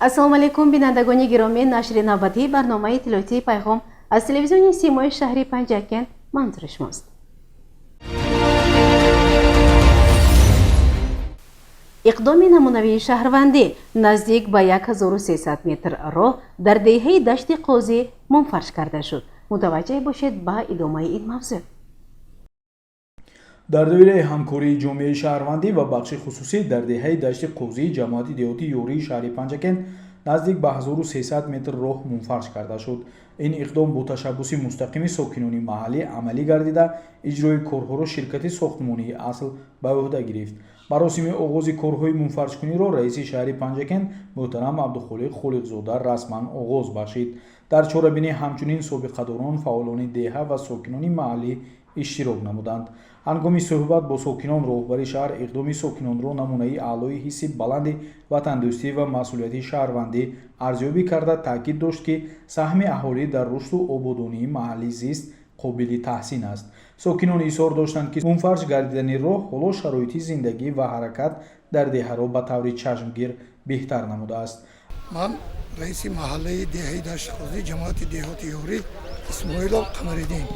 ассалому алайкум бинандагони гиромӣ, нашри навбатии барномаи иттилоотии пайғом аз телевизиони симои шаҳри Панҷакент манзури шумост. иқдоми намунавии шаҳрвандӣ наздик ба 1300 метр роҳ дар деҳаи дашти қозӣ мунфарш карда шуд. мутаваҷҷеҳ бошед ба идомаи ин мавзӯъ. дар доираи ҳамкории ҷомеаи шаҳрвандӣ ва бахши хусусӣ дар деҳаи дашти қозӣ ҷамоати деҳотии ёрии шаҳри Панҷакент наздик ба 1300 метр роҳ мунфарш карда шуд. ин иқдом бо ташаббуси мустақими сокинони маҳаллӣ амалӣ гардида иҷрои корҳоро ширкати сохтмонии асл ба ӯҳда гирифт. маросими оғози корҳои мунфаршкуниро раиси шаҳри Панҷакент муҳтарам Абдухолиқ Холиқзода расман оғоз бахшид. дар чорабинӣ ҳамчунин собиқадорон, фаъолони деҳа ва сокинони маҳаллӣ иштирок намуданд. ҳангоми суҳбат бо сокинон роҳбари шаҳр иқдоми сокинонро намунаи аълои ҳисси баланди ватандӯстӣ ва масъулияти шаҳрвандӣ арзёбӣ карда таъкид дошт, ки саҳми аҳолӣ дар рушду ободонии маҳаллӣ зист қобили таҳсин аст. сокинон изҳор доштанд, ки мунфарш гардидани роҳ ҳоло шароити зиндагӣ ва ҳаракат дар деҳаро ба таври чашмгир беҳтар намудааст. ман раиси маҳаллаи деҳаи дашти қозӣ ҷамоати деҳоти ёрӣ Исмоилов Қамариддин.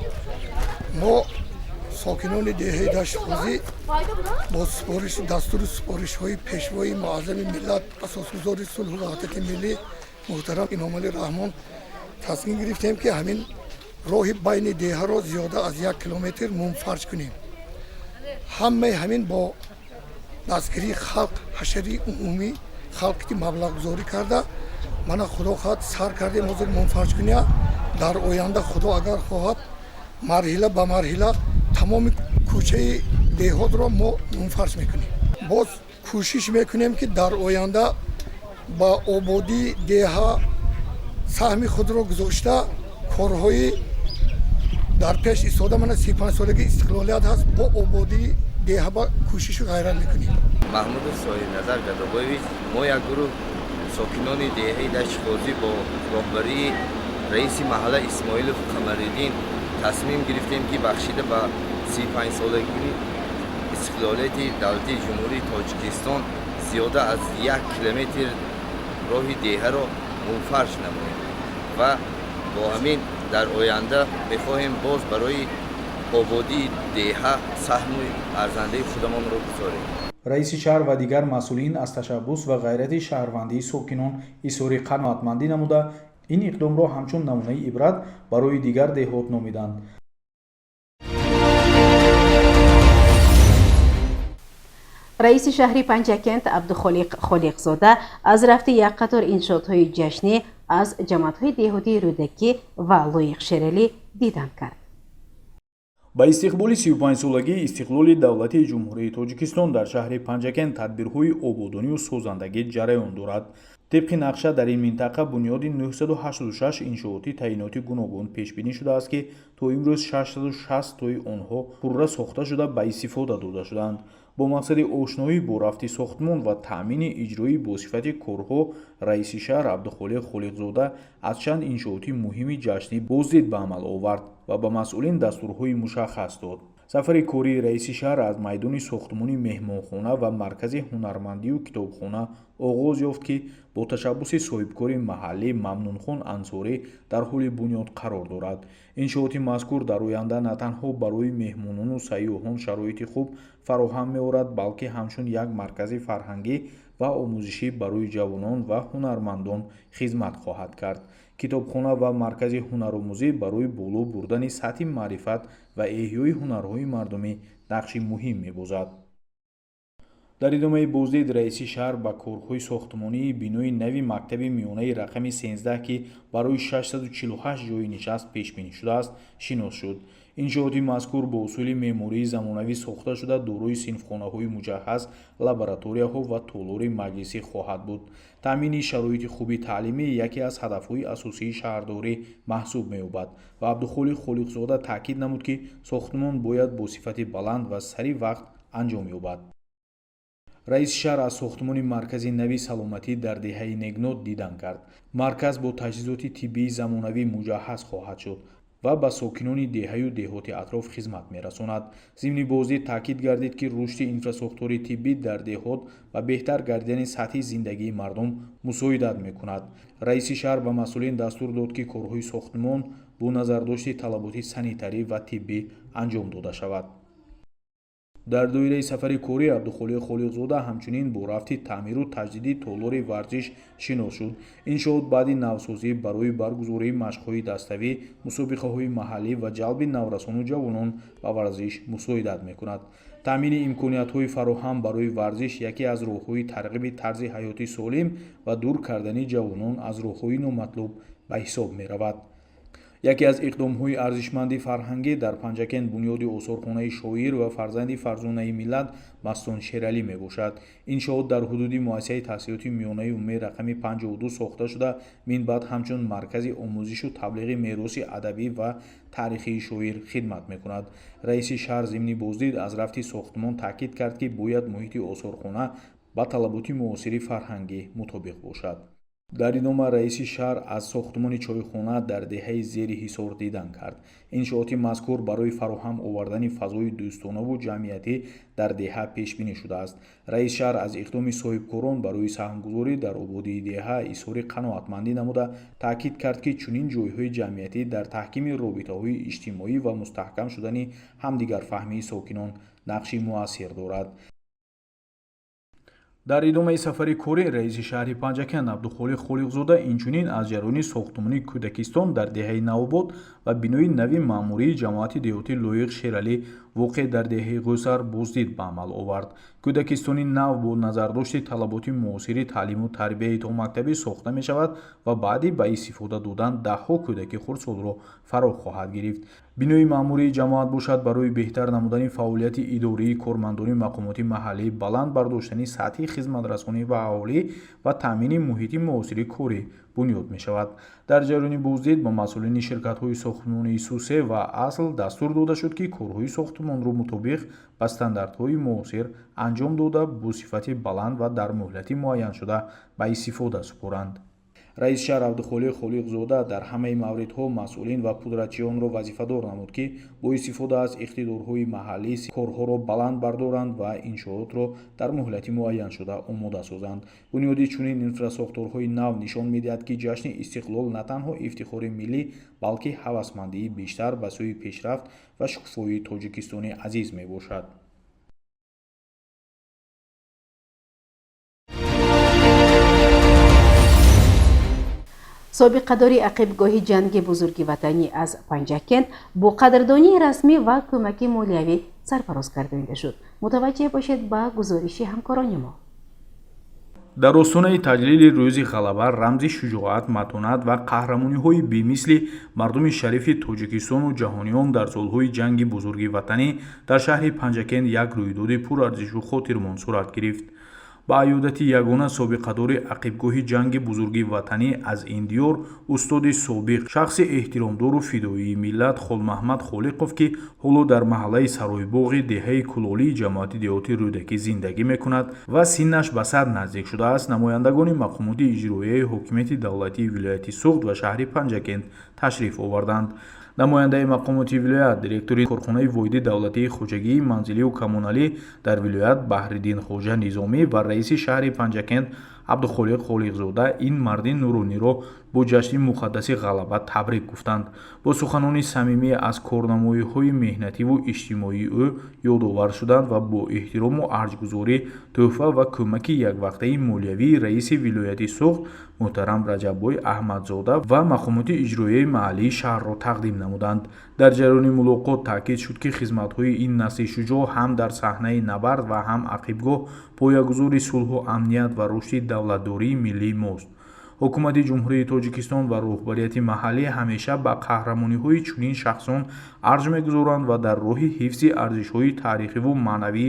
мо сокинони деҳаи дашти қозӣ бо дастури супоришҳои пешвои муаззами миллат, асосгузори сулҳу ваҳдати миллӣ муҳтарам Имомалӣ Раҳмон тасмим гирифтем, ки ҳамин роҳи байни деҳаро зиёда аз 1 километр мунфарш кунем. ҳамаи ҳамин бо дастгирии халқ, ҳашари умумӣ халқи маблағгузорӣ карда мана худо хоҳад сар кардем ҳозир мунфарш куня. дар оянда худо агар хоҳад марҳила ба марҳила тамоми кӯчаи деҳотро мо мунфарш мекунем. боз кӯшиш мекунем, ки дар оянда ба ободии деҳа саҳми худро гузошта корҳои дар пеш истода. мана 35 солаги истиқлолият ҳаст, бо ободии деҳа ба кӯшишу ғайрат мекунем. Маҳмуду Соҳибназар Гадобоевич, мо як гурӯҳ сокинони деҳаи дашти қозӣ бо роҳбарии раиси маҳалла Исмоилов Қамариддин тасмим гирифтем, ки бахшида ба 35-солагии истиқлолияти давлати ҷумҳурии Тоҷикистон зиёда аз 1 километр роҳи деҳаро мунфарш намоем ва бо ҳамин дар оянда мехоҳем боз барои ободии деҳа саҳми арзандаи худамонро гузорем. раиси шаҳр ва дигар масъулин аз ташаббус ва ғайрати шаҳрвандии сокинон изҳори қаноатмандӣ намуда, ин иқдомро ҳамчун намунаи ибрат барои дигар деҳот номиданд. раиси шаҳри Панҷакент Абдухолиқ Холиқзода аз рафти як қатор иншоотҳои ҷашнӣ аз ҷамоатҳои деҳотии Рӯдакӣ ва Лоиқшералӣ дидан кард. ба истиқболи 35-солагии истиқлоли давлати ҷумҳурии Тоҷикистон дар шаҳри Панҷакент тадбирҳои ободонию созандагӣ ҷараён дорад. тибқи нақша дар ин минтақа бунёди 986 иншооти таъиноти гуногун пешбинӣ шудааст, ки то имрӯз 660 тои онҳо пурра сохта шуда ба истифода дода шуданд. бо мақсади ошноӣ бо рафти сохтмон ва таъмини иҷрои босифати корҳо, раиси шаҳр Абдухолиқ Холиқзода аз чанд иншооти муҳими ҷашнӣ боздид ба амал овард ва ба масъулин дастурҳои мушаххас дод. сафари кории раиси шаҳр аз майдони сохтмони меҳмонхона ва маркази ҳунармандию китобхона оғоз ёфт, ки бо ташаббуси соҳибкори маҳаллӣ Мамнунхон Ансорӣ дар ҳоли бунёд қарор дорад. иншооти мазкур дар оянда на танҳо барои меҳмонону сайёҳон шароити хуб фароҳам меорад, балки ҳамчун як маркази фарҳангӣ ва омӯзишӣ барои ҷавонон ва ҳунармандон хизмат хоҳад кард. китобхона ва маркази ҳунаромӯзӣ барои боло бурдани сатҳи маърифат ва эҳёи ҳунарҳои мардумӣ нақши муҳим мебозад. дар идомаи боздид раиси шаҳр ба корҳои сохтмонии бинои нави мактаби миёнаи рақами 13, ки барои 648 ҷойи нишаст пешбинӣ шудааст, шинос шуд. иншооти мазкур бо усули меъмории замонавӣ сохта шуда дорои синфхонаҳои муҷаҳҳаз, лабораторияҳо ва толори маҷлисӣ хоҳад буд. таъмини шароити хуби таълимӣ яке аз ҳадафҳои асосии шаҳрдорӣ маҳсуб меёбад ва Абдухолиқ Холиқзода таъкид намуд, ки сохтмон бояд бо сифати баланд ва сари вақт анҷом ёбад. раиси шаҳр аз сохтмони маркази нави саломатӣ дар деҳаи Негнод дидан кард. марказ бо таҷҳизоти тиббии замонавӣ муҷаҳҳаз хоҳад шуд. ва ба сокинони деҳаю деҳоти атроф хизмат мерасонад. зимни боздид таъкид гардид ки рушди инфраструктураи тиббӣ дар деҳот ва беҳтар гардидани сатҳи зиндагии мардум мусоидат мекунад. раиси шаҳр ба масъулин дастур дод ки корҳои сохтмон бо назардошти талаботи санитарӣ ва тиббӣ анҷом дода шавад. дар доираи сафари корӣ Абдухолиқ Холиқзода ҳамчунин бо рафти таъмиру таҷдиди толори варзиш шинос шуд. Иншоот баъди навсозӣ барои баргузории машқҳои даставӣ, мусобиқаҳои маҳаллӣ ва ҷалби наврасону ҷавонон ба варзиш мусоидат мекунад. таъмини имкониятҳои фароҳам барои варзиш яке аз роҳҳои тарғиби тарзи ҳаёти солим ва дур кардани ҷавонон аз роҳҳои номатлуб ба ҳисоб меравад. яке аз иқдомҳои арзишманди фарҳангӣ дар Панҷакент бунёди осорхонаи шоир ва фарзанди фарзонаи миллат Мастон Шералӣ мебошад. иншоот дар ҳудуди муассисаи таҳсилоти миёнаи умумии рақами 52 сохта шуда, минбаъд ҳамчун маркази омӯзишу таблиғи мероси адабӣ ва таърихии шоир хидмат мекунад. раиси шаҳр зимни боздид аз рафти сохтмон таъкид кард ки бояд муҳити осорхона ба талаботи муосири фарҳангӣ мутобиқ бошад. дар идома раиси шаҳр аз сохтмони чойхона дар деҳаи зери ҳисор дидан кард. иншооти мазкур барои фароҳам овардани фазои дӯстонаву ҷамъиятӣ дар деҳа пешбинӣ шудааст. раиси шаҳр аз иқдоми соҳибкорон барои саҳмгузорӣ дар ободии деҳа изҳори қаноатмандӣ намуда, таъкид кард ки чунин ҷойҳои ҷамъиятӣ дар таҳкими робитаҳои иҷтимоӣ ва мустаҳкам шудани ҳамдигарфаҳмии сокинон нақши муассир дорад. дар идомаи сафари корӣ раиси шаҳри Панҷакент Абдухолиқ Холиқзода инчунин аз ҷараёни сохтмони Кӯдакистон дар деҳаи Навобод ва бинои нави маъмурии ҷамоати деҳотӣ Лоиқ Шералӣ воқеъ дар деҳаи Ғӯсар боздид ба амал овард. Кӯдакистони нав бо назардошти талаботи муосири таълиму тарбияи то мактабӣ сохта мешавад ва баъди ба истифода додан даҳҳо кӯдаки хурдсолро фаро хоҳад гирифт. бинои маъмурии ҷамоат бошад барои беҳтар намудани фаъолияти идории кормандони мақомоти маҳаллӣ, баланд бардоштани сатҳи хизматрасонӣ ба аҳолӣ ва таъмини муҳити муосири корӣ бунёд мешавад. дар ҷараёни боздид ба масъулини ширкатҳои сохтмони Сусе ва Асл дастур дода шуд ки корҳои сохтмонро мутобиқ ба стандартҳои муосир анҷом дода, бо сифати баланд ва дар муҳлати муайяншуда ба истифода супоранд. раиси шаҳр Абдухолиқ Холиқзода дар ҳамаи мавридҳо масъулин ва пудратчиёнро вазифадор намуд ки бо истифода аз иқтидорҳои маҳаллӣ корҳоро баланд бардоранд ва иншоотро дар муҳлати муайяншуда омода созанд. бунёди чунин инфрасохторҳои нав нишон медиҳад ки ҷашни истиқлол на танҳо ифтихори миллӣ, балки ҳавасмандии бештар ба сӯи пешрафт ва шукуфои тоҷикистони азиз мебошад. собиқадори ақибгоҳи ҷанги бузурги ватанӣ аз Панҷакент бо қадрдонии расмӣ ва кӯмаки молиявӣ сарфароз гардонида шуд. мутаваҷҷеҳ бошед ба гузориши ҳамкорони мо. дар остонаи таҷлили рӯзи ғалаба рамзи шуҷоат, матонат ва қаҳрамониҳои бемисли мардуми шарифи Тоҷикистону ҷаҳониён дар солҳои ҷанги бузурги ватанӣ дар шаҳри Панҷакент як рӯйдоди пурарзишу хотирмон сурат гирифт. ба аёдати ягона собиқадори ақибгоҳи ҷанги бузурги ватанӣ аз ин диёр, устоди собиқ, шахси эҳтиромдору фидоии миллат Холмаҳмад Холиқов, ки ҳоло дар маҳаллаи Саройбоғи деҳаи Кулолии ҷамоати деҳоти Рӯдакӣ зиндагӣ мекунад ва синнаш ба 100 наздик шудааст, намояндагони мақомоти иҷроияи ҳокимияти давлатии вилояти Суғд ва шаҳри Панҷакент ташриф оварданд. намояндаи мақомоти вилоят, директори корхонаи воиди давлатии хоҷагии манзилию коммуналӣ дар вилоят Баҳриддин Хоҷа Низомӣ ва раиси шаҳри Панҷакент Абдухолиқ Холиқзода ин марди нурониро бо ҷашни муқаддаси ғалаба табрик гуфтанд. бо суханони самимӣ аз корнамоиҳои меҳнативу иҷтимоии ӯ ёдовар шуданд ва бо эҳтирому арҷгузорӣ тӯҳфа ва кӯмаки яквақтаи молиявии раиси вилояти Суғд муҳтарам Раҷаббой Аҳмадзода ва мақомоти иҷроияи маҳаллии шаҳрро тақдим намуданд. дар ҷараёни мулоқот таъкид шуд ки хизматҳои ин насли шуҷоъ ҳам дар саҳнаи набард ва ҳам ақибгоҳ поягузори сулҳу амният ва рушди давлатдории миллии мост. ҳукумати ҷумҳурии Тоҷикистон ва роҳбарияти маҳаллӣ ҳамеша ба қаҳрамониҳои чунин шахсон арҷ мегузоранд ва дар роҳи ҳифзи арзишҳои таърихиву маънавӣ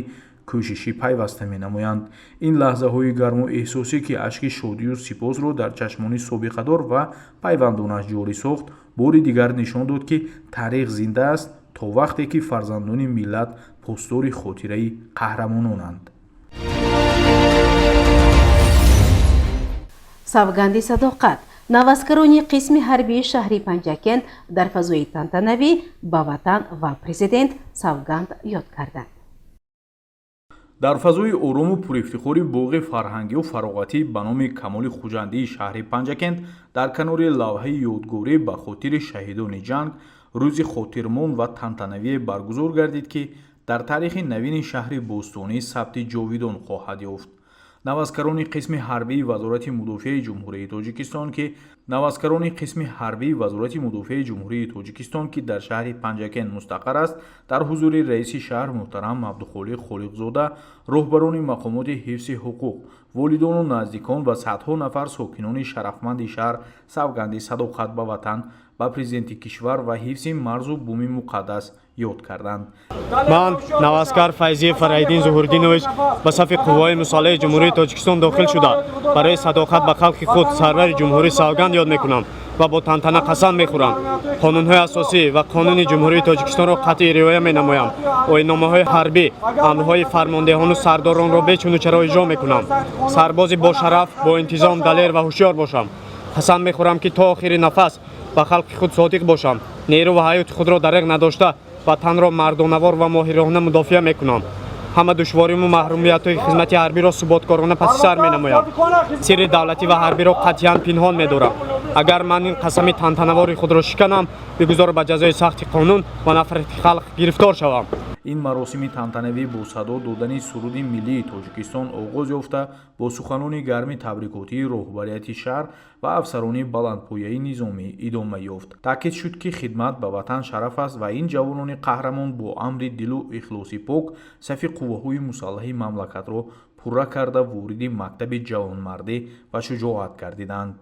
кӯшиши пайваста менамоянд. ин лаҳзаҳои гарму эҳсосӣ ки ашки шодию сипосро дар чашмони собиқадор ва пайвандонаш ҷорӣ сохт, бори дигар нишон дод ки таърих зинда аст то вақте ки фарзандони миллат постори хотираи қаҳрамононанд. савганди садоқат навазкарони қисми ҳарбии шаҳри Панҷакент дар фазои тантанавӣ ба ватан ва президент савганд ёд карданд. дар фазои орому пурифтихори боғи фарҳангию фароғатӣ ба номи Камоли Хуҷандии шаҳри Панҷакент дар канори лавҳаи ёдгорӣ ба хотири шаҳидони ҷанг рӯзи хотирмон ва тантанавие баргузор гардид, ки дар таърихи навини шаҳри бостонӣ сабти ҷовидон хоҳад ёфт. навазкарони қисми ҳарбии вазорати мудофиаи ҷумҳурии тоҷикистон ки дар шаҳри Панҷакент мустақар аст, дар ҳузури раиси шаҳр муҳтарам Абдухолиқ Холиқзода, роҳбарони мақомоти ҳифзи ҳуқуқ, волидону наздикон ва садҳо нафар сокинони шарафманди шаҳр савганди садоқат ба ватан, ба президенти кишвар ва ҳифзи марзу буми муқаддас ёд карданд. ман навазкар Файзи Фарайдин Зуҳурдинович ба сафи қувваҳои мусаллаҳи ҷумҳурии Тоҷикистон дохил шуда барои садоқат ба халқи худ сарвари ҷумҳурӣ савганд ёд мекунам ва бо тантана қасам мехӯрам. қонунҳои асосӣ ва қонуни ҷумҳурии Тоҷикистонро қатъи риоя менамоям. оинномаҳои ҳарбӣ, амрҳои фармондеҳону сардоронро бечунучаро иҷро мекунам. сарбози бошараф, бо интизом, далер ва ҳушёр бошам. қасам мехӯрам, ки то охири нафас ба халқи худ содиқ бошам. нерӯ ва ҳаёти худро дариқ надошта ватанро мардонавор ва моҳирона мудофиа мекунам. ҳама душвориму маҳрумиятҳои хизмати ҳарбиро суботкорона паси сар менамоям. сирри давлатӣ ва ҳарбиро қатъиян пинҳон медорам. агар ман ин қасами тантанавори худро шиканам, бигузор ба ҷазои сахти қонун ва нафрати халқ гирифтор шавам. ин маросими тантанавӣ бо садо додани суруди миллии Тоҷикистон оғоз ёфта, бо суханони гарми табрикотии роҳбарияти шаҳр ва афсарони баландпояи низомӣ идома ёфт. таъкид шуд, ки хидмат ба ватан шараф аст ва ин ҷавонони қаҳрамон бо амри дилу ихлоси пок сафи қувваҳои мусаллаҳи мамлакатро пурра карда вориди мактаби ҷавонмардӣ ва шуҷоат гардиданд.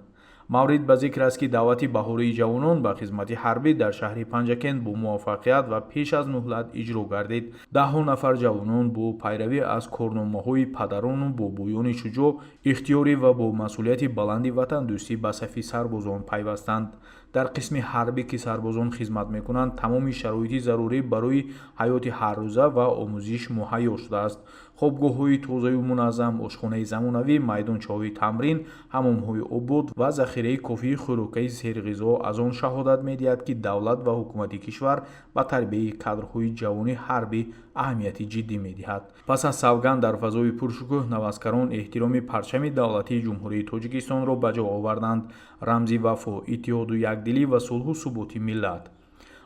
маврид ба зикр аст, ки даъвати баҳории ҷавонон ба хизмати ҳарбӣ дар шаҳри Панҷакент бо муваффақият ва пеш аз муҳлат иҷро гардид. даҳҳо нафар ҷавонон бо пайравӣ аз корномаҳои падарону бобоёни шуҷоъ, ихтиёрӣ ва бо масъулияти баланди ватандӯстӣ ба сафи сарбозон пайвастанд. дар қисми ҳарбӣ, ки сарбозон хизмат мекунанд, тамоми шароити зарурӣ барои ҳаёти ҳаррӯза ва омӯзиш муҳайё шудааст. хобгоҳҳои тозаю муназзам, ошхонаи замонавӣ, майдончаҳои тамрин, ҳамомҳои обод ва захираи кофии хӯрокаи серғизо аз он шаҳодат медиҳад, ки давлат ва ҳукумати кишвар ба тарбияи кадрҳои ҷавони ҳарбӣ аҳамияти ҷиддӣ медиҳад. пас аз савганд дар фазои пуршукӯҳ, навазкарон эҳтироми парчами давлатии ҷумҳурии Тоҷикистонро ба ҷо оварданд, рамзи вафо, иттиҳоду якдилӣ ва сулҳу суботи миллат.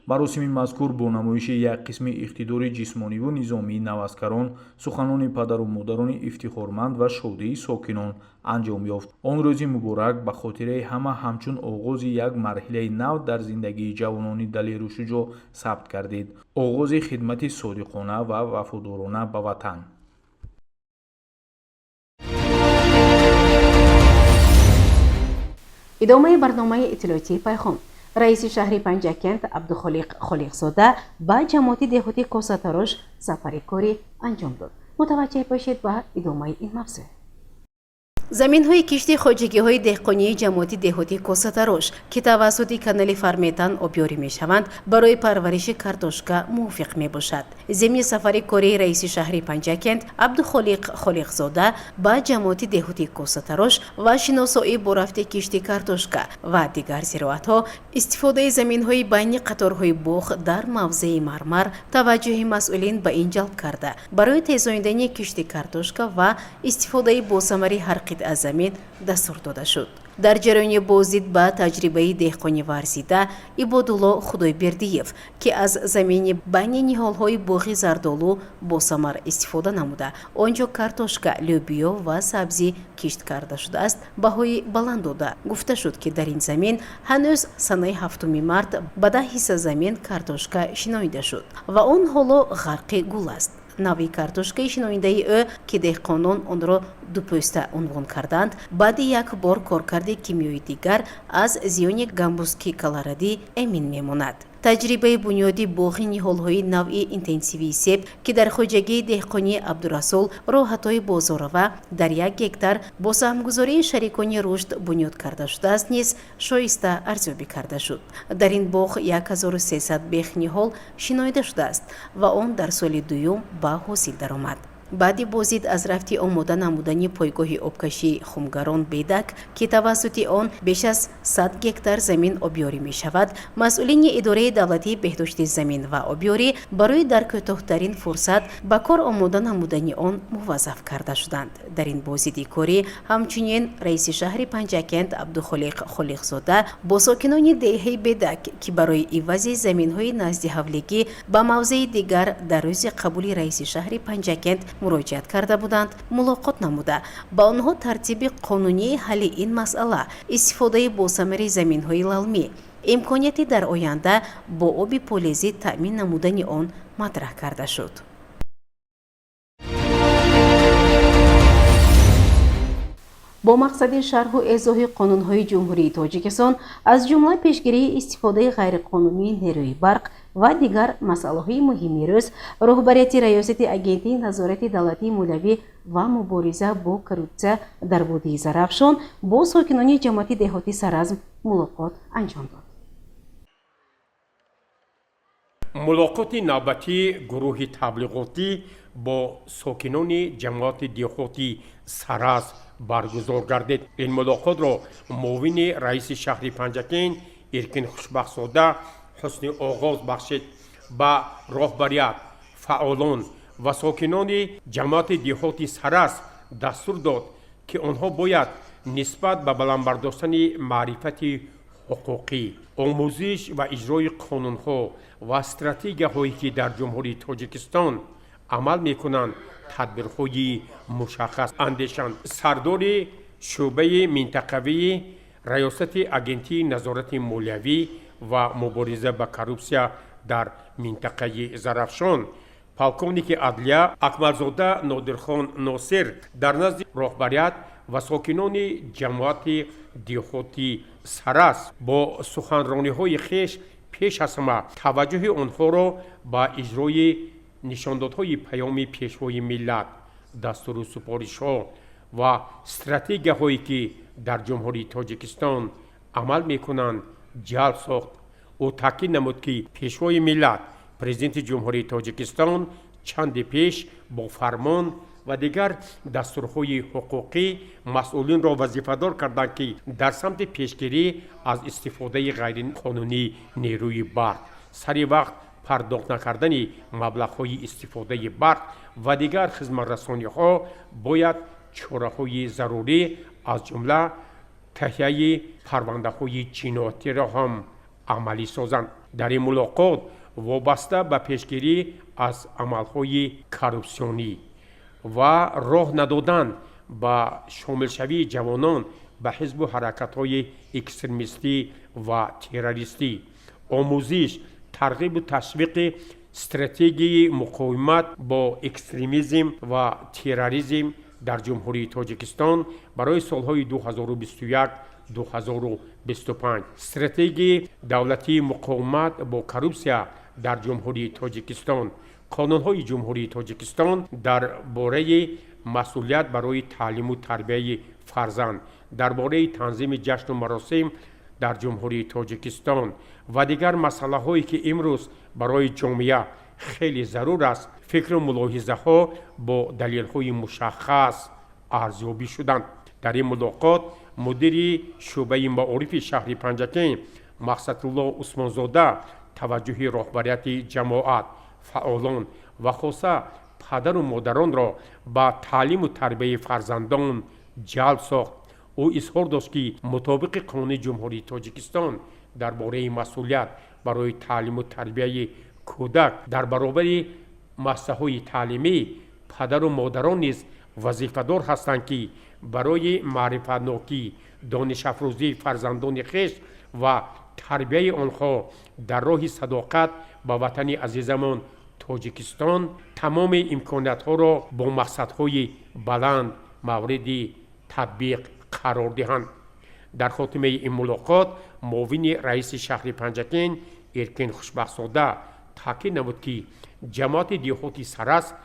маросими мазкур бо намоиши як қисми иқтидори ҷисмониву низомии навазкарон, суханони падару модарони ифтихорманд ва шодии сокинон анҷом ёфт. он рӯзи муборак ба хотираи ҳама ҳамчун оғози як марҳилаи нав дар зиндагии ҷавонони далеру шуҷоъ сабт гардид. оғози хидмати содиқона ва вафодорона ба ватан. идомаи барномаи иттилоотии пайхом. раиси шаҳри Панҷакент Абдухолиқ Холиқзода ба ҷамоати деҳотии Косатарош сафари корӣ анҷом дод. мутаваҷҷеҳ бошед ба идомаи ин мавзӯъ. заминҳои кишти хоҷагиҳои деҳқонии ҷамоати деҳотии Косатарош, ки тавассути канали Фарметан обёрӣ мешаванд, барои парвариши картошка мувофиқ мебошад. зимни сафари кории раиси шаҳри Панҷакент Абдухолиқ Холиқзода ба ҷамоати деҳотии Косатарош ва шиносоӣ бо рафти кишти картошка ва дигар зироатҳо, истифодаи заминҳои байни қаторҳои боғ дар мавзеи Мармар таваҷҷӯҳи масъулин ба ин ҷалб карда, барои тезоидани кишти картошка ва истифодаи босамари ҳар аз замин дастур дода шуд. дар ҷараёни боздид ба таҷрибаи деҳқонӣ варзида Ибодулло Худойбердиев, ки аз замини байни ниҳолҳои боғи зардолу босамар истифода намуда, он ҷо картошка, лӯбиё ва сабзӣ кишт карда шудааст, баҳои баланд дода гуфта шуд, ки дар ин замин ҳанӯз санаи 7 март ба 10 ҳисса замин картошка шиноида шуд ва он ҳоло ғарқи гул аст. нави картошкаи шиноидаи ӯ, ки деҳқонон онро дупӯста унвон карданд, баъди як бор коркарди кимиёи дигар аз зиёни гамбузки каларадӣ эмин мемонад. таҷрибаи бунёди боғи ниҳолҳои навъи интенсивии себ, ки дар хоҷагии деҳқонии Абдурасул роҳатҳои бозорова дар 1 гектар бо саҳмгузории шарикони рушд бунёд карда шудааст, низ шоиста арзёбӣ карда шуд. дар ин боғ 1300 бех ниҳол шиноида шудааст ва он дар соли дуюм ба ҳосил даромад. баъди бозид аз рафти омода намудани пойгоҳи обкашии хумгарон бедак ки тавассути он беш аз 100 гектар замин обёрӣ мешавад, масъулини идораи давлатии беҳдошти замин ва обёрӣ барои дар кӯтоҳтарин фурсат ба кор омода намудани он муваззаф карда шуданд. дар ин бозиди корӣ ҳамчунин раиси шаҳри Панҷакент Абдухолиқ Холиқзода бо сокинони деҳаи бедак ки барои ивази заминҳои назди ҳавлигӣ ба мавзеи дигар дар рӯзи қабули раиси шаҳри Панҷакент муроҷиат карда буданд, мулоқот намуда ба онҳо тартиби қонунии ҳалли ин масъала, истифодаи босамари заминҳои лалмӣ, имконияти дар оянда бо оби полезӣ таъмин намудани он матраҳ карда шуд. бо мақсади шарҳу эзоҳи қонунҳои ҷумҳурии Тоҷикистон аз ҷумла пешгирии истифодаи ғайриқонунии нерӯи барқ ва дигар масъалаҳои муҳими рӯз роҳбарияти раёсати агентии назорати давлатии молиявӣ ва мубориза бо коррупсия дар водии Зарафшон бо сокинони ҷамоати деҳоти Саразм мулоқот анҷом дод. мулоқоти навбатии гурӯҳи таблиғотӣ бо сокинони ҷамоати деҳоти Саразм баргузор гардид. ин мулоқотро муовини раиси шаҳри Панҷакент Эркин Хушбахтзода ҳусни оғоз бахшид. ба роҳбарият, фаъолон ва сокинони ҷамоати деҳоти Саразм дастур дод ки онҳо бояд нисбат ба баландбардоштани маърифати ҳуқуқӣ, омӯзиш ва иҷрои қонунҳо ва стратегияҳое ки дар ҷумҳурии Тоҷикистон амал мекунанд тадбирҳои мушаххас андешанд. сардори шӯъбаи минтақавии раёсати агентии назорати молиявӣ ва мубориза ба коррупсия дар минтақаи Зарафшон, полковники адлия Акмалзода Нодирхон Носир дар назди роҳбарият ва сокинони ҷамоати деҳоти Саразм бо суханрониҳои хеш пеш аз ҳама таваҷҷӯҳи онҳоро ба иҷрои нишондодҳои паёми пешвои миллат, дастуру супоришҳо ва стратегияҳое ки дар ҷумҳурии Тоҷикистон амал мекунанд ҷалб сохт. ӯ таъкид намуд ки пешвои миллат президенти ҷумҳурии Тоҷикистон чанди пеш бо фармон ва дигар дастурҳои ҳуқуқӣ масъулинро вазифадор карданд ки дар самти пешгирӣ аз истифодаи ғайриқонунии нерӯи барқ, сари вақт пардохт накардани маблағҳои истифодаи барқ ва дигар хизматрасониҳо бояд чораҳои зарурӣ аз ҷумла таҳияи парвандаҳои ҷиноятиро ҳам амалӣ созанд. дар ин мулоқот вобаста ба пешгирӣ аз амалҳои коррупсионӣ ва роҳ надодан ба шомилшавии ҷавонон ба ҳизбу ҳаракатҳои экстремистӣ ва террористӣ, омӯзиш, тарғибу ташвиқи стратегияи муқовимат бо экстремизм ва терроризм дар ҷумҳурии Тоҷикистон барои солҳои 2021-2025, стратегияи давлатии муқовимат бо коррупсия дар ҷумҳурии Тоҷикистон, қонунҳои ҷумҳурии Тоҷикистон дар бораи масъулият барои таълиму тарбияи фарзанд, дар бораи танзими ҷашну маросим дар ҷумҳурии Тоҷикистон ва дигар масъалаҳое ки имрӯз барои ҷомеа хеле зарур аст, фикру мулоҳизаҳо бо далелҳои мушаххас арзёбӣ шуданд. дар ин мулоқот мудири шӯъбаи маорифи шаҳри Панҷакент Мақсадулло Усмонзода таваҷҷӯҳи роҳбарияти ҷамоат, фаъолон ва хоса падару модаронро ба таълиму тарбияи фарзандон ҷалб сохт. ӯ изҳор дошт ки мутобиқи қонуни ҷумҳурии Тоҷикистон дар бораи масъулият барои таълиму тарбияи кӯдак дар баробари маъссисаҳои таълимӣ падару модарон низ вазифадор ҳастанд ки барои маърифатнокӣ, донишафрӯзии фарзандони хеш ва тарбияи онҳо дар роҳи садоқат ба ватани азизамон Тоҷикистон тамоми имкониятҳоро бо мақсадҳои баланд мавриди татбиқ қарор диҳанд. дар хотимаи ин мулоқот муовини раиси шаҳри Панҷакент Эркин Хушбахтзода таъкид намуд ки ҷамоати деҳоти Саразм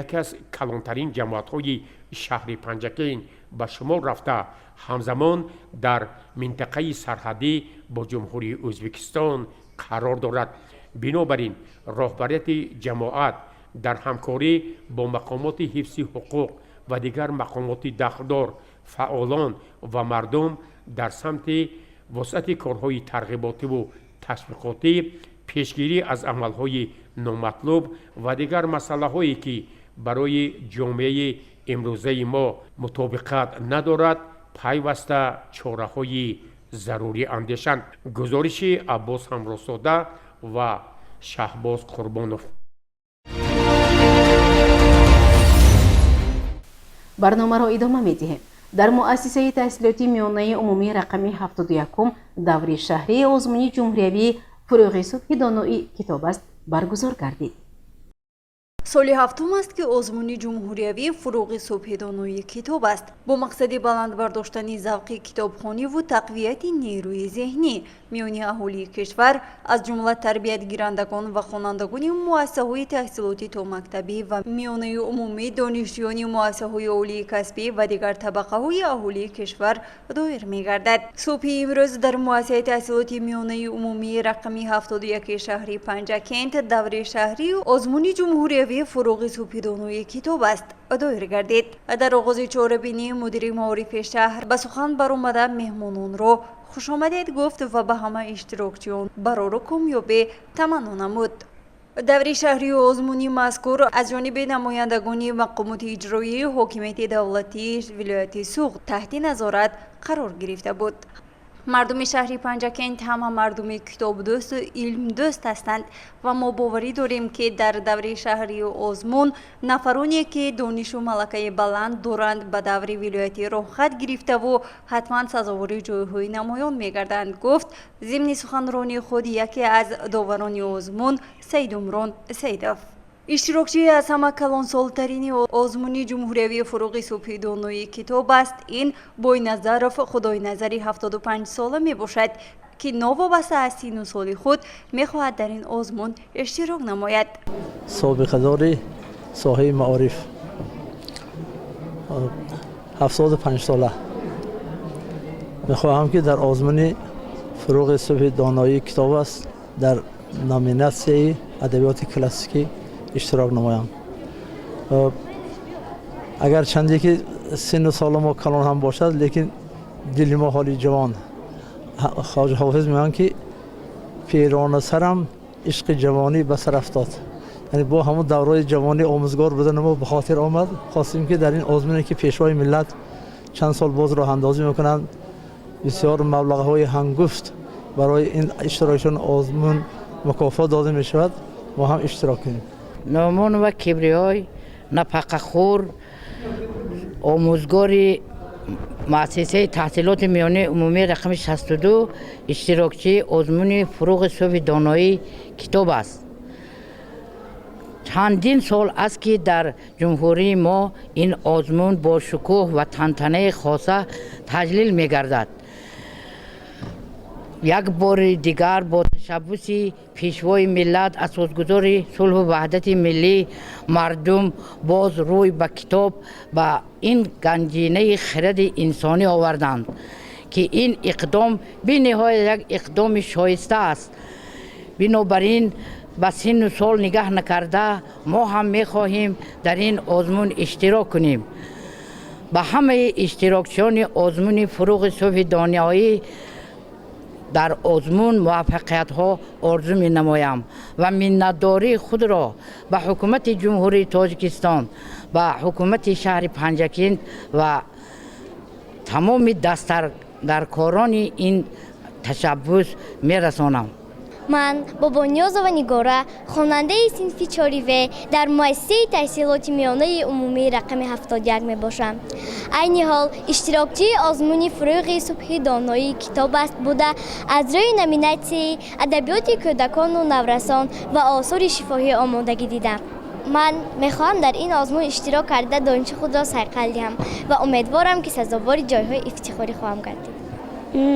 яке аз калонтарин ҷамоатҳои шаҳри Панҷакент ба шумор рафта ҳамзамон дар минтақаи сарҳадӣ бо ҷумҳурии Ӯзбекистон қарор дорад. бинобар ин роҳбарияти ҷамоат дар ҳамкорӣ бо мақомоти ҳифзи ҳуқуқ ва дигар мақомоти дахдор фаъолон ва мардум дар самти вусъати корҳои тарғиботиву ташвиқотӣ пешгирӣ аз амалҳои номатлуб ва дигар масъалаҳое ки барои ҷомеаи имрӯзаи мо мутобиқат надорад пайваста чораҳои зарурӣ андешанд. гузориши Аббос Ҳамросода ва Шаҳбоз Қурбонов. барномаро идома медиҳем. дар муассисаи таҳсилоти миёнаи умумии рақами 71 даври шаҳри озмуни ҷумҳуриявии фурӯғи субҳи доноӣ китоб аст баргузор гардид. соли ҳафтум аст ки озмуни ҷумҳуриявии фурӯғи субҳи доноӣ китоб аст бо мақсади баланд бардоштани завқи китобхониву тақвияти нерӯи зеҳнӣ миёни аҳолии кишвар аз ҷумла тарбиятгирандагон ва хонандагони муассисаҳои таҳсилоти томактабӣ ва миёнаи умумӣ донишҷӯёни муассисаҳои олии касбӣ ва дигар табақаҳои аҳолии кишвар доир мегардад. субҳи имрӯз дар муассисаи таҳсилоти миёнаи умумии рақами 71 шаҳри Панҷакент даври шаҳри озмуни ҷумҳуриявии фурӯғи субҳи доноӣ китоб аст доир гардид. дар оғози чорабинӣ мудири маорифи шаҳр ба сухан баромада меҳмононро хушомадед гуфт ва ба ҳама иштирокчиён барору комёбӣ таманно намуд. даври шаҳри озмуни мазкур аз ҷониби намояндагони мақомоти иҷроии ҳокимияти давлатии вилояти Суғд таҳти назорат қарор гирифта буд. мардуми шаҳри Панҷакент ҳама мардуми китобдӯсту илмдӯст ҳастанд ва мо боварӣ дорем ки дар даври шаҳри озмун нафароне ки донишу малакаи баланд доранд ба даври вилоятӣ роҳхат гирифтаву ҳатман сазовори ҷойҳои намоён мегарданд, гуфт зимни суханрони худ яке аз доварони озмун Саидумрон Саидов. иштирокчӣ аз ҳама калонсолтарини озмуни ҷумҳуриявии фурӯғи субҳи доноӣ китоб аст. ин Бойназаров худойназари 75 сола мебошад ки новобаста аз сину соли худ мехоҳад дар ин озмун иштирок намояд. собиқадори соҳаи маориф 75 сола мехоҳам ки дар озмуни фурӯғи субҳи доноӣ китоб аст дар номинатсияи адабиёти классикӣ иштирок намоям. агар чанде ки сину соли мо калон ҳам бошад, лекин дили мо ҳоли ҷавон. хоҷа ҳофиз мегӯянд ки пирону сарам ишқи ҷавонӣ ба сар афтод. яъне бо ҳамун давраи ҷавонӣ омӯзгор будани мо ба хотир омад. хостем ки дар ин озмуне ки пешвои миллат чанд сол боз роҳандозӣ мекунанд, бисёр маблағҳои ҳангуфт барои ин иштирокчиёни озмун мукофот дода мешавад, мо ҳам иштирок кунем. номон ва кибриёй нафақахӯр омӯзгори муассисаи таҳсилоти миёнаи умумии рақами 62 иштирокчии озмуни фурӯғи субҳи доноӣ китоб аст. чандин сол аст ки дар ҷумҳурии мо ин озмун бо шукӯҳ ва тантанаи хоса таҷлил мегардад. як бори дигар бо ташаббуси пешвои миллат асосгузори сулҳу ваҳдати миллӣ мардум боз рӯй ба китоб ба ин ганҷинаи хиради инсонӣ оварданд ки ин иқдом бениҳоят як иқдоми шоиста аст. бинобар ин ба сину сол нигаҳ накарда мо ҳам мехоҳем дар ин озмун иштирок кунем. ба ҳамаи иштирокчиёни озмуни фурӯғи субҳи доноӣ дар озмун муваффақиятҳо орзу менамоям ва миннатдории худро ба ҳукумати ҷумҳурии Тоҷикистон, ба ҳукумати шаҳри Панҷакент ва тамоми дастаркорони ин ташаббус мерасонам. ман Бобониёзова Нигора, хонандаи синфи 4В дар муассисаи таҳсилоти миёнаи умумии рақами 71 мебошам. айни ҳол иштирокчии озмуни фурӯғи субҳи доноӣ китоб аст буда аз рӯи номинатсияи адабиёти кӯдакону наврасон ва осори шифоҳӣ омодагӣ дидам. ман мехоҳам дар ин озмун иштирок карда дониши худро сайқал диҳам ва умедворам ки сазовори ҷойҳои ифтихорӣ хоҳам гардид.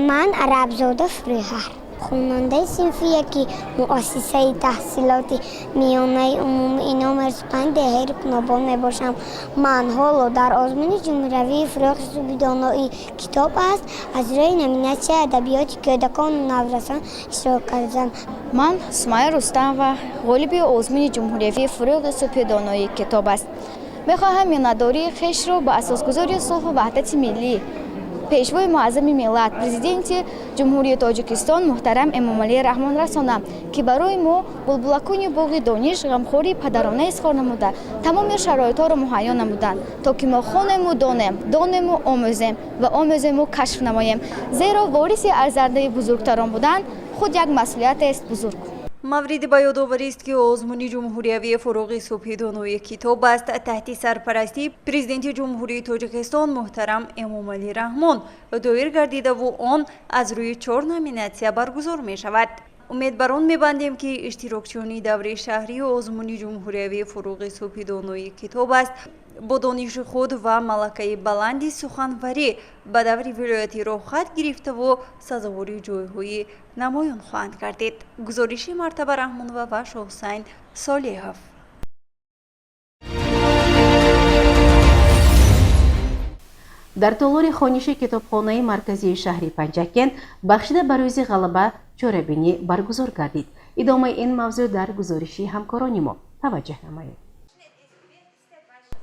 ман Арабзода Фурӯҳар. خوننده صنف یکی مؤسسه تحصیلات میانه عمومی نام 5 دهه رکنابان می باشم. من حالا در آزمون جمهوری فروغ سوبیدانایی کتاب است از روی نمیناچه ادبیات کودکان و نوجوانان اشتراک کردم. من سمیه رستم و غالب آزمون جمهوری فروغ سوبیدانایی کتاب است. میخواهم میانه‌داری خویش را به اساسگذاری صلح و وحدت ملی پیشوای معظم ملت پرزیدنت جمهوری تاجیکستان محترم امامعلی رحمان رسانم که برای ما بلبلکان باغ دانش غمخوری پدرانه اظهار نموده تمام شرایط ها را مهیا نمودند تا که ما خوانیم و دانیم و آموزیم و آموزیم و کشف نماییم، زیرا وارث ارزنده بزرگتران بودن خود یک مسئولیت است بزرگ. مورد به یادآوری است که آزمون جمهوری فروغ سوبیدانایی کتاب است تحت سرپرستی پرزیدنت جمهوری تاجیکستان محترم امامعلی رحمان دایر گردیده و آن از روی 4 نامیناسیون برگزار می شود. امید بر آن می‌بندیم که اشتراکچیان دوره شهری آزمون جمهوری فروغ سوبیدانایی کتاب است با دانش خود و ملکه بلندی سخنوری به دور ولایتی را خط گرفته و سزاوار جایهای نمایان خواهند گردید. گزارش مرتبه رحمان و حسین صالحов. در طالور خوانش کتابخانه مرکزی شهر پنجکент بخشیده بر روز غلبه چاره‌بینی برگزار گردید. ادامه این موضوع در گزارش همکاران ما توجه نمایید.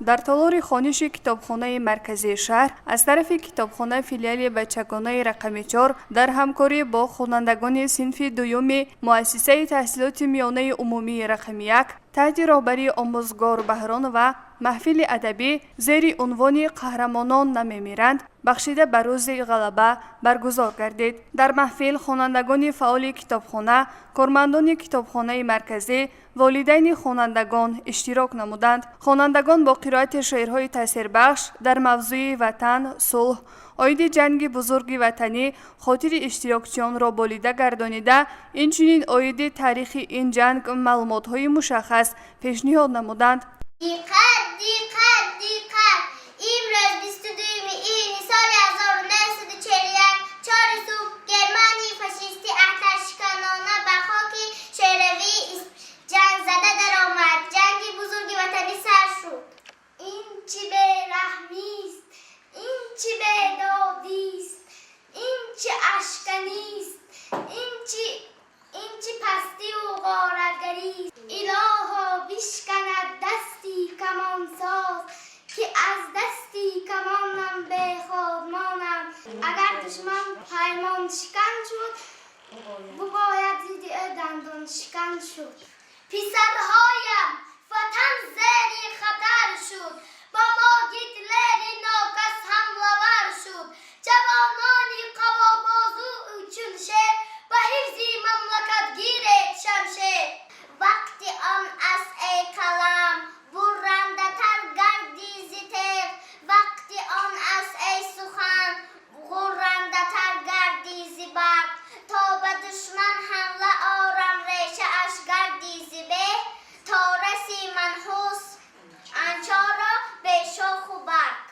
در طالور خوانش کتابخانه مرکزی شهر از طرف کتابخانه فیلیال بچگانه رقم 4 در همکاری با خوانندگان صنف دوم مؤسسه تحصیلات میانه عمومی رقم 1 تحت راهبری آموزگار بهران و محفل ادبی زیر عنوان قهرمانان نمیمیرند بخشیده بر روز غلبه برگزار گردید. در محفل خوانندگان فعال کتابخانه، کارمندان کتابخانه مرکزی، والدین خوانندگان اشتراک نمودند. خوانندگان با قرائت شعرهای تاثیربخش در موضوع وطن، صلح، عید جنگ بزرگ وطنی خاطر اشتراکچیان را بالیده گردانیده، اینچنین عید تاریخ این جنگ معلومات‌های مشخص پیشنهاد نمودند. دقت امروز 22 ایلول سال 1941 4 صبح گرمانی فاشیستی آتشکشانانه به خاک شوروی جنگ زده درآمد. جنگ بزرگ وطنی سر شد. این چه بی‌رحمی است، این چه بی‌دادی است، این چه اشکنی است، این چه پستی و غارتگری است. الها بشکند دستی کمانساز که از دستی کمانم بخواد مانم. اگر دشمن پیمان شکن شد بباید زیر دندان شکن شد. پسرهایم وطن زیر خطر شد، با ما گیتلر ناکس حمله ور شد. جوانانی قوابازو چون شیر به حفظ مملکت گیرید شمشیر. وقتی آن است ای کلام برنده تر گردی ز تیغ، وقتی آن است ای سخن غرنده تر گردی ز برق. تا به دشمن حمله آرم ریشه اش گردی ز به، تا رسی منحوس انچارا به شاخ و برگ.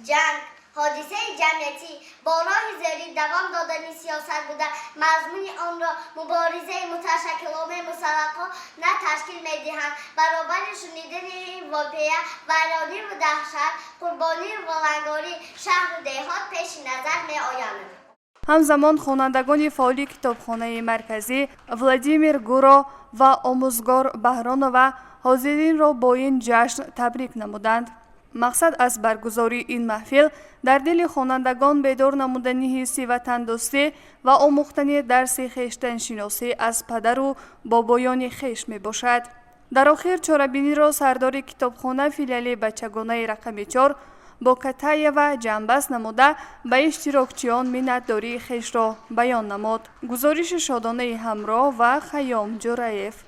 جنگ حادثه جمعیتی با راه زیری دوام دادن سیاست بوده. مضمون آن را مبارزه متشکلانه مسلحانه نه تشکیل می‌دهند. برابر شنیدن این واقعه ویرانی و دهشت، قربانی و ولنگاری شهر و دهات پیش نظر می‌آیند. همزمان خوانندگان فعال کتابخانه مرکزی ولادیمیر گورو و آموزگار بهران و حاضرین را با این جشن تبریک نمودند. مقصد از برگزاری این محفل در دل خوانندگان بیدار نمودن حس وطن دوستی و آموختن درس خویشتن شناسی از پدر و بابایان خویش می باشد. در آخر چاره‌بینی را سردار کتابخانه فیلیال بچگانه رقم 4 با کتایه و جنبست نموده به اشتراکچیان منتداری خویش را بیان نمود. گزارش شادانه همراه و خیام جرایف.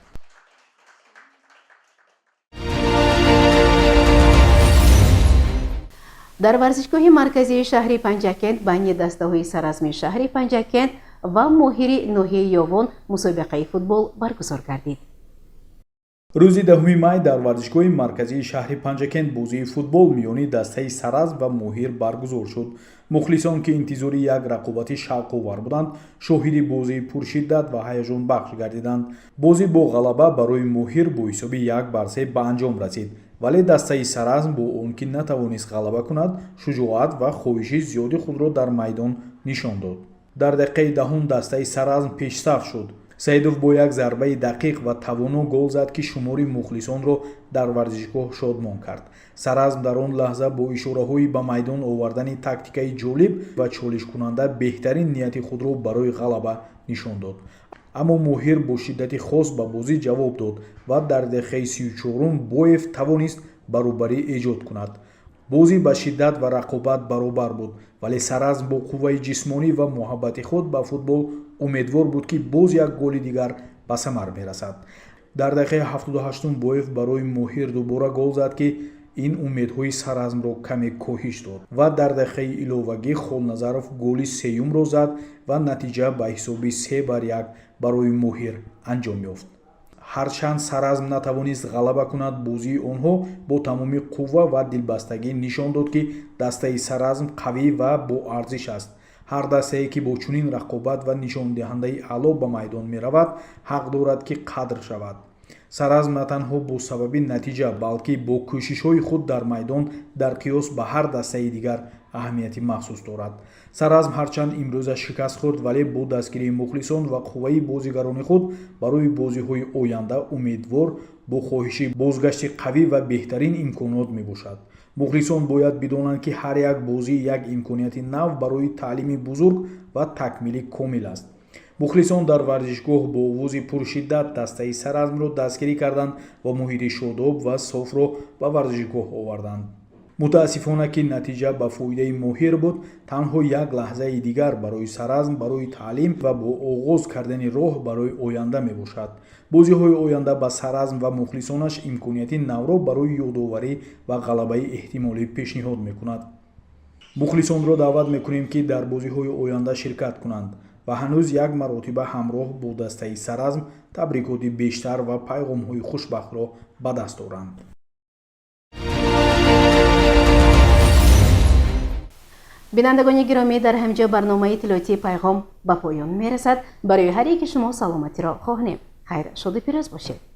در ورزشگاه مرکزی شهر پنجکент بین دسته‌های سراسمی شهر پنجکент و ماهر ناحیه یاون مسابقه فوتبال برگزار گردید. рӯзи 10 май дар варзишгоҳи марказии шаҳри Панҷакент бозии футбол миёни дастаи Саразм ва Моҳир баргузор шуд. мухлисон ки интизори як рақобати шавқовар буданд, шоҳиди бозии пуршиддат ва ҳаяҷонбахш гардиданд. бозӣ бо ғалаба барои Моҳир бо ҳисоби 1-0 ба анҷом расид, вале дастаи Саразм бо он ки натавонист ғалаба кунад, шуҷоат ва хоҳиши зиёди худро дар майдон нишон дод. дар дақиқаи 10 дастаи Саразм пешсаф шуд. Саидов бо як зарбаи дақиқ ва тавоно гол зад ки шумори мухлисонро дар варзишгоҳ шодмон кард. Саразм дар он лаҳза бо ишораҳои ба майдон овардани тактикаи ҷолиб ва чолишкунанда беҳтарин нияти худро барои ғалаба нишон дод. аммо Моҳир бо шиддати хос ба бозӣ ҷавоб дод ва дар дақиқаи 34 Боев тавонист баробарӣ эҷод кунад. бозӣ ба шиддат ва рақобат баробар буд, вале Саразм бо қувваи ҷисмонӣ ва муҳаббати худ ба футбол умедвор буд ки боз як голи дигар ба самар мерасад. дар дақиқаи 78 Боев барои Моҳир дубора гол зад ки ин умедҳои Саразмро каме коҳиш дод ва дар дақиқаи иловагӣ Холназаров голи сеюмро зад ва натиҷа ба ҳисоби 3-1 барои Моҳир анҷом ёфт. ҳарчанд Саразм натавонист ғалаба кунад, бозии онҳо бо тамоми қувва ва дилбастагӣ нишон дод ки дастаи Саразм қавӣ ва боарзиш аст. ҳар дастае ки бо чунин рақобат ва нишондиҳандаи аъло ба майдон меравад, ҳақ дорад ки қадр шавад. Саразм на танҳо бо сабаби натиҷа, балки бо кӯшишҳои худ дар майдон дар қиёс ба ҳар дастаи дигар аҳамияти махсус дорад. Саразм ҳарчанд имрӯза шикаст хӯрд, вале бо дастгирии мухлисон ва қувваи бозигарони худ барои бозиҳои оянда умедвор, бо хоҳиши бозгашти қавӣ ва беҳтарин имконот мебошад. мухлисон бояд бидонанд ки ҳар як бозӣ як имконияти нав барои таълими бузург ва такмили комил аст. мухлисон дар варзишгоҳ бо овози пуршиддат дастаи Саразмро дастгирӣ карданд ва муҳити шодоб ва софро ба варзишгоҳ оварданд. мутаассифона ки натиҷа ба фоидаи Моҳир буд, танҳо як лаҳзаи дигар барои Саразм барои таълим ва бо оғоз кардани роҳ барои оянда мебошад. бозиҳои оянда ба Саразм ва мухлисонаш имконияти навро барои ёдоварӣ ва ғалабаи эҳтимолӣ пешниҳод мекунад. мухлисонро даъват мекунем ки дар бозиҳои оянда ширкат кунанд ва ҳанӯз як маротиба ҳамроҳ бо дастаи Саразм табрикоти бештар ва пайғомҳои хушбахтро ба даст оранд. бинандагони гиромӣ, дар ҳамҷо барномаи иттилоотии пайғом ба поён мерасад. барои ҳар яки шумо саломатиро хоҳонем. хайр, шоду пирӯз бошед.